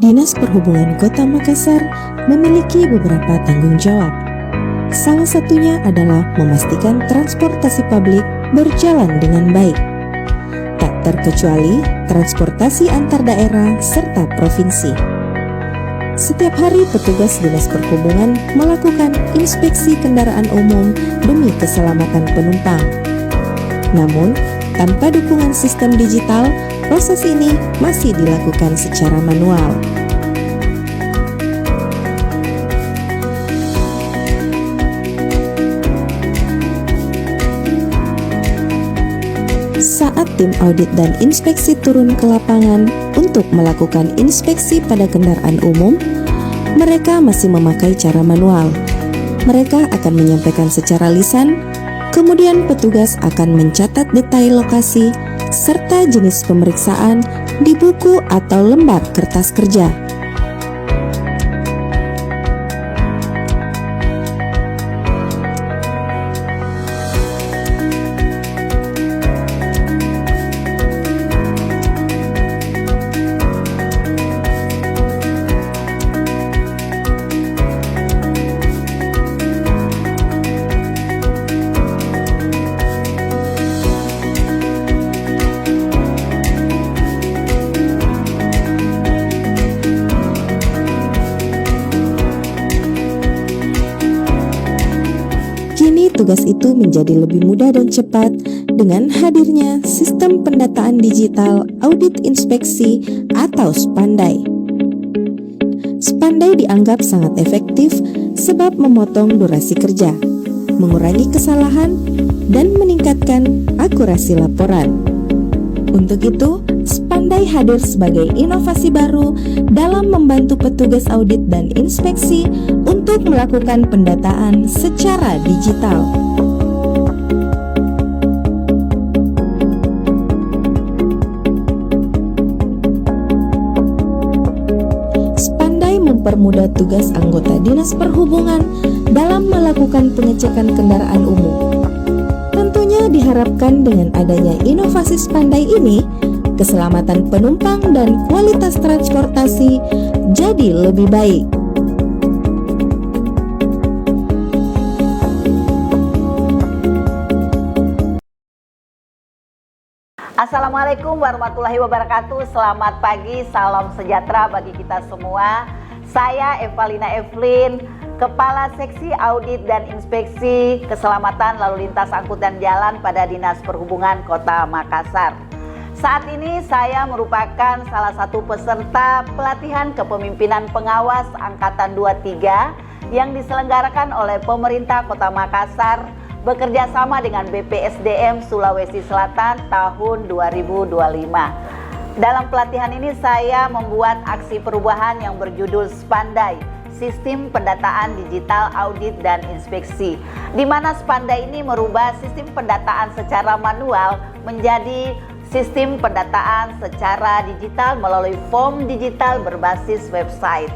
Dinas Perhubungan Kota Makassar memiliki beberapa tanggung jawab. Salah satunya adalah memastikan transportasi publik berjalan dengan baik. Tak terkecuali transportasi antar daerah serta provinsi. Setiap hari petugas Dinas Perhubungan melakukan inspeksi kendaraan umum demi keselamatan penumpang. Namun, tanpa dukungan sistem digital, proses ini masih dilakukan secara manual. Saat tim audit dan inspeksi turun ke lapangan untuk melakukan inspeksi pada kendaraan umum, mereka masih memakai cara manual. Mereka akan menyampaikan secara lisan, kemudian petugas akan mencatat detail lokasi serta jenis pemeriksaan di buku atau lembar kertas kerja. Kini tugas itu menjadi lebih mudah dan cepat dengan hadirnya sistem pendataan digital audit inspeksi atau Spandai. Spandai dianggap sangat efektif sebab memotong durasi kerja, mengurangi kesalahan, dan meningkatkan akurasi laporan. Untuk itu, Spandai hadir sebagai inovasi baru dalam membantu petugas audit dan inspeksi untuk melakukan pendataan secara digital. Spandai mempermudah tugas anggota Dinas Perhubungan dalam melakukan pengecekan kendaraan umum. Tentunya diharapkan dengan adanya inovasi Spandai ini, keselamatan penumpang dan kualitas transportasi jadi lebih baik. Assalamualaikum warahmatullahi wabarakatuh. Selamat pagi, salam sejahtera bagi kita semua. Saya Evalina Evelyn, Kepala Seksi Audit dan Inspeksi Keselamatan Lalu Lintas Angkutan Jalan pada Dinas Perhubungan Kota Makassar. Saat ini saya merupakan salah satu peserta pelatihan kepemimpinan pengawas Angkatan 23 yang diselenggarakan oleh pemerintah Kota Makassar bekerja sama dengan BPSDM Sulawesi Selatan tahun 2025. Dalam pelatihan ini saya membuat aksi perubahan yang berjudul Spandai, Sistem Pendataan Digital Audit dan Inspeksi, di mana Spandai ini merubah sistem pendataan secara manual menjadi sistem pendataan secara digital melalui form digital berbasis website.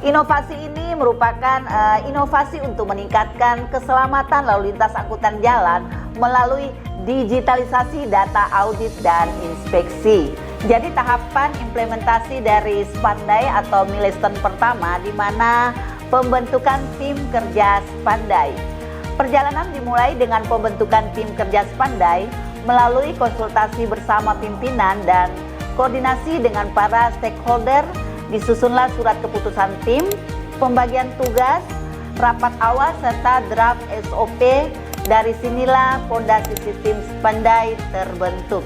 Inovasi ini merupakan inovasi untuk meningkatkan keselamatan lalu lintas angkutan jalan melalui digitalisasi data audit dan inspeksi. Jadi tahapan implementasi dari Spandai atau milestone pertama di mana pembentukan tim kerja Spandai. Perjalanan dimulai dengan pembentukan tim kerja Spandai melalui konsultasi bersama pimpinan dan koordinasi dengan para stakeholder. Disusunlah surat keputusan tim, pembagian tugas, rapat awal serta draft SOP. Dari sinilah fondasi sistem Spandai terbentuk.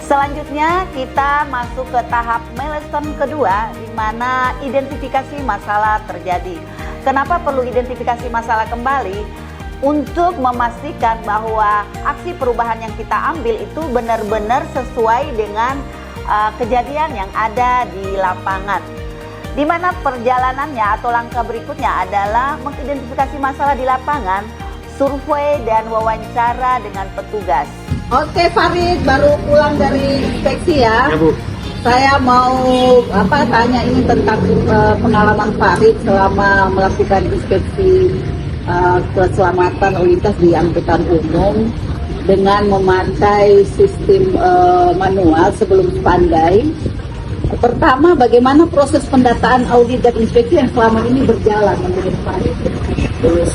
Selanjutnya kita masuk ke tahap milestone kedua di mana identifikasi masalah terjadi. Kenapa perlu identifikasi masalah kembali? Untuk memastikan bahwa aksi perubahan yang kita ambil itu benar-benar sesuai dengan kejadian yang ada di lapangan. Di mana perjalanannya atau langkah berikutnya adalah mengidentifikasi masalah di lapangan, survei dan wawancara dengan petugas. Oke Farid, baru pulang dari inspeksi ya. Ya Bu. Saya mau tanya ini tentang pengalaman Farid selama melakukan inspeksi keselamatan lalu lintas di angkutan umum dengan memakai sistem manual sebelum Spandai. Pertama, bagaimana proses pendataan, audit, dan inspeksi yang selama ini berjalan menurut Farid?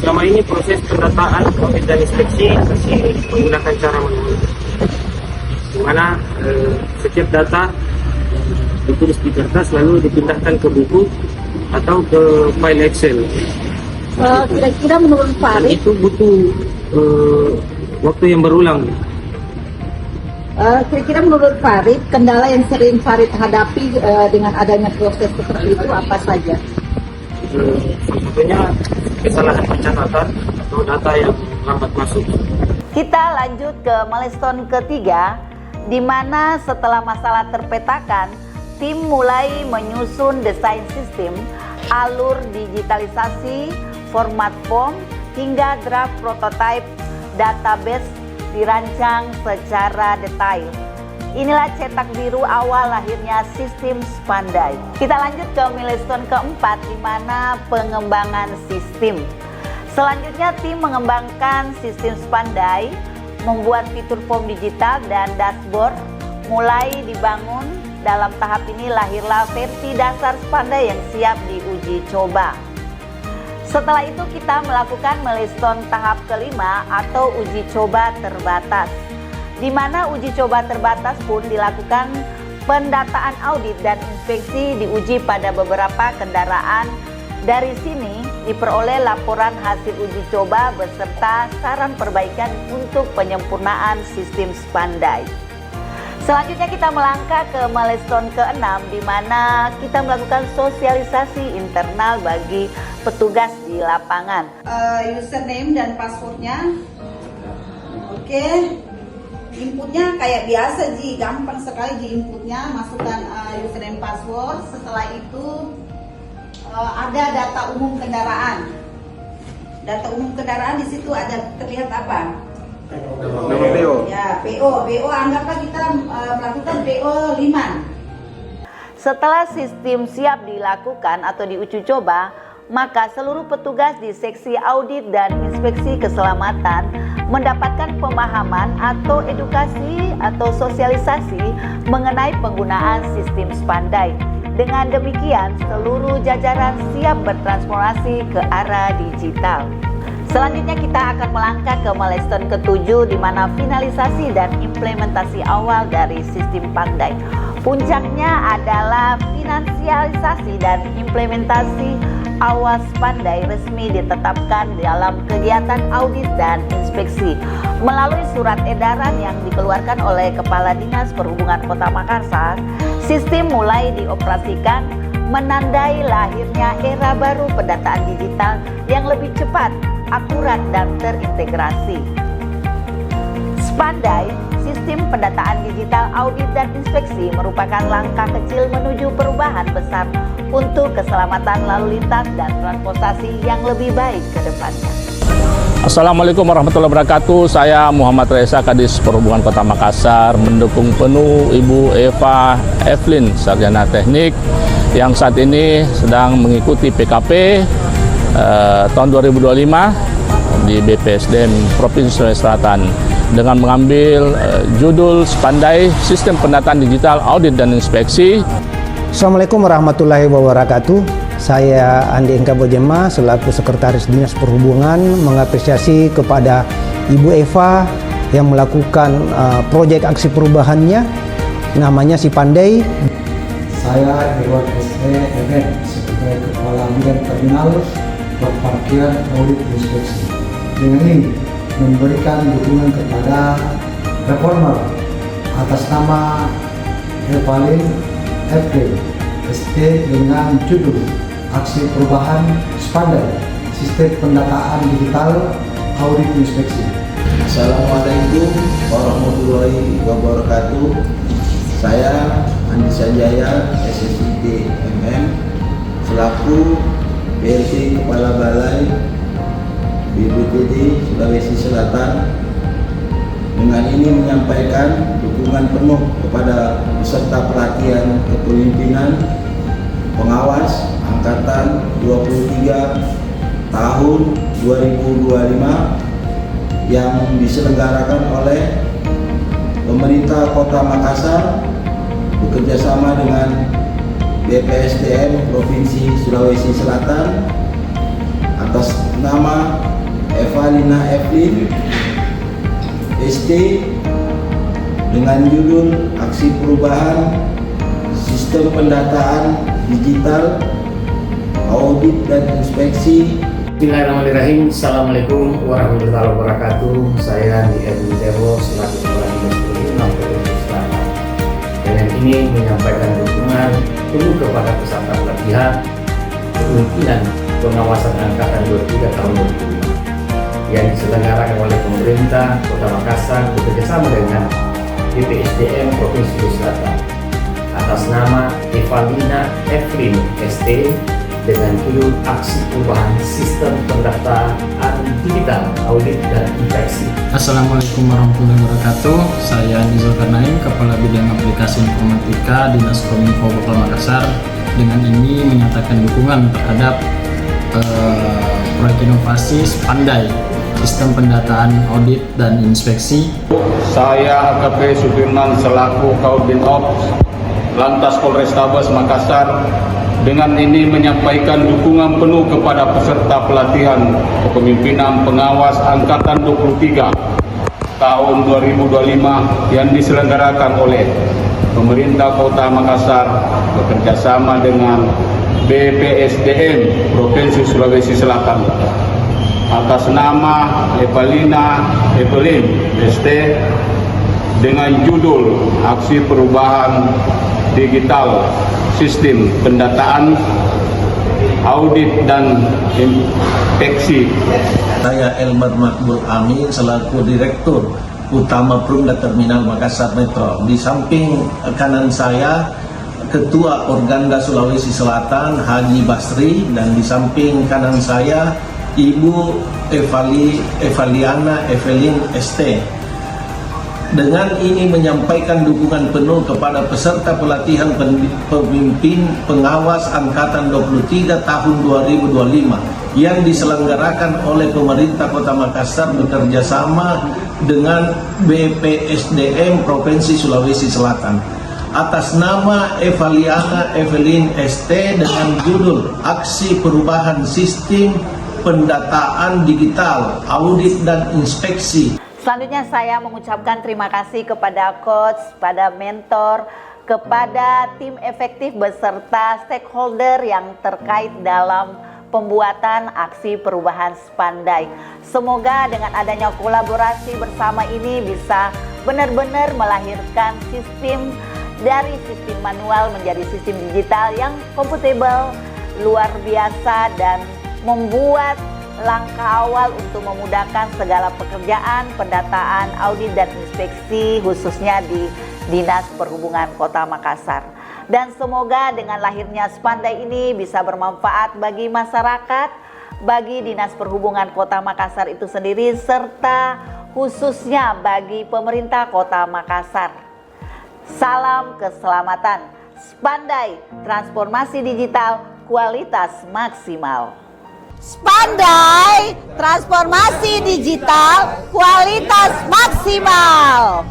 Selama ini proses pendataan, audit dan inspeksi masih menggunakan cara manual, di mana setiap data ditulis di kertas lalu dipindahkan ke buku atau ke file Excel. Kira-kira menurut Dan Farid, itu butuh waktu yang berulang. kira-kira menurut Farid, kendala yang sering Farid hadapi dengan adanya proses seperti itu apa saja? Tentunya kesalahan pencatatan atau data yang lambat masuk. Kita lanjut ke milestone ketiga, di mana setelah masalah terpetakan, tim mulai menyusun desain sistem, alur digitalisasi, format form, hingga draft prototype database dirancang secara detail. Inilah cetak biru awal lahirnya sistem Spandai. Kita lanjut ke milestone keempat, di mana pengembangan sistem. Selanjutnya tim mengembangkan sistem Spandai, membuat fitur form digital dan dashboard mulai dibangun. Dalam tahap ini lahirlah versi dasar Spandai yang siap diuji coba. Setelah itu kita melakukan milestone tahap kelima atau uji coba terbatas, di mana uji coba terbatas pun dilakukan pendataan audit dan inspeksi diuji pada beberapa kendaraan. Dari sini diperoleh laporan hasil uji coba beserta saran perbaikan untuk penyempurnaan sistem Spandai. Selanjutnya kita melangkah ke milestone ke-6, di mana kita melakukan sosialisasi internal bagi petugas di lapangan. Username dan passwordnya, oke. Inputnya kayak biasa Ji, gampang sekali Ji inputnya, masukkan username password. Setelah itu ada data umum kendaraan. Data umum kendaraan di situ ada terlihat apa? Nama PO. Ya, PO anggaplah kita melakukan PO 5. Setelah sistem siap dilakukan atau diuji coba, maka seluruh petugas di seksi audit dan inspeksi keselamatan mendapatkan pemahaman atau edukasi atau sosialisasi mengenai penggunaan sistem Spandai. Dengan demikian, seluruh jajaran siap bertransformasi ke arah digital. Selanjutnya kita akan melangkah ke milestone ke-7, di mana finalisasi dan implementasi awal dari sistem Spandai. Puncaknya adalah finansialisasi dan implementasi awal Spandai resmi ditetapkan dalam kegiatan audit dan inspeksi melalui surat edaran yang dikeluarkan oleh Kepala Dinas Perhubungan Kota Makassar. Sistem mulai dioperasikan, menandai lahirnya era baru pendataan digital yang lebih cepat, akurat, dan terintegrasi. Spandai, sistem pendataan digital audit dan inspeksi, merupakan langkah kecil menuju perubahan besar untuk keselamatan lalu lintas dan transportasi yang lebih baik ke depannya. Assalamualaikum warahmatullahi wabarakatuh. Saya Muhammad Reza, Kadis Perhubungan Kota Makassar, mendukung penuh Ibu Eva Evelyn, Sarjana Teknik, yang saat ini sedang mengikuti PKP tahun 2025 di BPSDM Provinsi Sulawesi Selatan dengan mengambil judul Spandai, Sistem Pendataan Digital Audit dan Inspeksi. Assalamualaikum warahmatullahi wabarakatuh. Saya Andi Engka Bojema selaku Sekretaris Dinas Perhubungan mengapresiasi kepada Ibu Eva yang melakukan proyek aksi perubahannya, namanya Spandai. Saya Irwan S.E. Emet sebagai Kepala Bidang Terminal Perparkiran Audit Inspeksi. Dengan ini memberikan dukungan kepada reformer atas nama Evelyn ST dengan judul Aksi Perubahan Spandai, Sistem Pendataan Digital Audit Inspeksi. Assalamualaikum warahmatullahi wabarakatuh. Saya Andi Sanjaya, SSID MM, selaku PLT Kepala Balai BPTD Sulawesi Selatan, dengan ini menyampaikan dukungan penuh kepada peserta pelatihan kepemimpinan pengawas Angkatan 23 tahun 2025 yang diselenggarakan oleh pemerintah Kota Makassar bekerjasama dengan BPSDM Provinsi Sulawesi Selatan atas nama Evalina Evelyn ST dengan judul Aksi Perubahan Sistem Pendataan Digital, Audit dan Inspeksi. Bismillahirrahmanirrahim. Assalamualaikum warahmatullahi wabarakatuh. Saya Andi Edwin Dewo selaku Kepala Dinas Perhubungan Provinsi Selatan. Dengan ini menyampaikan dukungan penuh kepada peserta pelatihan kepemimpinan pengawasan angkatan 23 tahun 2005 yang diselenggarakan oleh pemerintah Kota Makassar bekerjasama dengan BPSDM Provinsi Sulawesi Selatan atas nama Evalina Evelyn ST dengan judul Aksi Perubahan Sistem Pendataan Digital, Audit dan Inspeksi. Assalamualaikum warahmatullahi wabarakatuh. Saya Andi Zulkarnain, Kepala Bidang Aplikasi Informatika Dinas Kominfo Kota Makassar. Dengan ini menyatakan dukungan terhadap proyek inovasi Spandai, Sistem Pendataan Audit dan Inspeksi. Saya AKP Sudirman selaku Kabin Ops Lantas Polrestabes Makassar dengan ini menyampaikan dukungan penuh kepada peserta pelatihan kepemimpinan pengawas Angkatan 23 tahun 2025 yang diselenggarakan oleh pemerintah Kota Makassar bekerjasama dengan BPSDM Provinsi Sulawesi Selatan atas nama Evalina Evelyn ST dengan judul Aksi Perubahan Digital, Sistem Pendataan, Audit dan Inspeksi. Saya Elmar Makbul Amin selaku Direktur Utama Perumda Terminal Makassar Metro. Di samping kanan saya Ketua Organda Sulawesi Selatan Haji Basri, dan di samping kanan saya Ibu Evaliana Evelyn ST. Dengan ini menyampaikan dukungan penuh kepada peserta pelatihan pemimpin pengawas Angkatan 23 tahun 2025 yang diselenggarakan oleh pemerintah Kota Makassar bekerjasama dengan BPSDM Provinsi Sulawesi Selatan atas nama Evalina Evelyn ST dengan judul Aksi Perubahan Sistem Pendataan Digital, Audit dan Inspeksi. Selanjutnya saya mengucapkan terima kasih kepada coach, pada mentor, kepada tim efektif beserta stakeholder yang terkait dalam pembuatan aksi perubahan Spandai. Semoga dengan adanya kolaborasi bersama ini bisa benar-benar melahirkan sistem dari sistem manual menjadi sistem digital yang kompatibel, luar biasa, dan membuat langkah awal untuk memudahkan segala pekerjaan, pendataan, audit dan inspeksi khususnya di Dinas Perhubungan Kota Makassar. Dan semoga dengan lahirnya Spandai ini bisa bermanfaat bagi masyarakat, bagi Dinas Perhubungan Kota Makassar itu sendiri, serta khususnya bagi pemerintah Kota Makassar. Salam keselamatan. Spandai, transformasi digital, kualitas maksimal. Spandai, transformasi digital, kualitas maksimal.